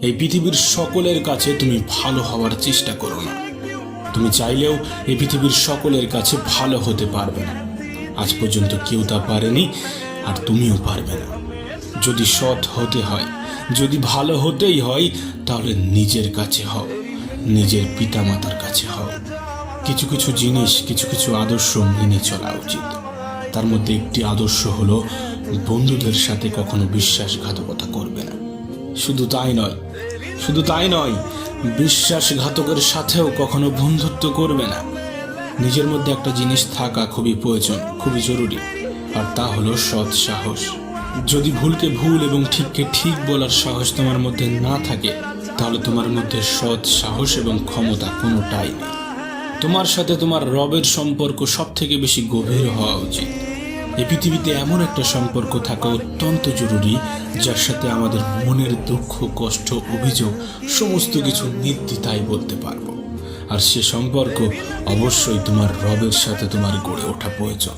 এই পৃথিবীর সকলের কাছে তুমি ভালো হওয়ার চেষ্টা করো না। তুমি চাইলেও এই পৃথিবীর সকলের কাছে ভালো হতে পারবে না। আজ পর্যন্ত কেউ তা পারেনি, আর তুমিও পারবে না। যদি সৎ হতে হয়, যদি ভালো হতেই হয়, তাহলে নিজের কাছে হও, নিজের পিতামাতার কাছে হও। কিছু কিছু জিনিস, কিছু কিছু আদর্শ মেনে চলা উচিত। তার মধ্যে একটি আদর্শ হলো বন্ধুদের সাথে কখনো বিশ্বাসঘাতকতা করবে না। শুধু তাই নয়, বিশ্বাসঘাতকের সাথেও কখনো বন্ধুত্ব করবে না। নিজের মধ্যে একটা জিনিস থাকা খুবই প্রয়োজন, খুবই জরুরি, আর তা হলো সৎ সাহস। যদি ভুলকে ভুল এবং ঠিককে ঠিক বলার সাহস তোমার মধ্যে না থাকে, তাহলে তোমার মধ্যে সৎ সাহস এবং ক্ষমতা কোনোটাই নেই। তোমার সাথে তোমার রবের সম্পর্ক সব থেকে বেশি গভীর হওয়া উচিত। এই পৃথিবীতে এমন একটা সম্পর্ক থাকা অত্যন্ত জরুরি, যার সাথে আমাদের মনের দুঃখ, কষ্ট, অভিযোগ সমস্ত কিছু নির্দ্বিধায় বলতে পারবো। আর সে সম্পর্ক অবশ্যই তোমার রবের সাথে তোমার গড়ে ওঠা প্রয়োজন।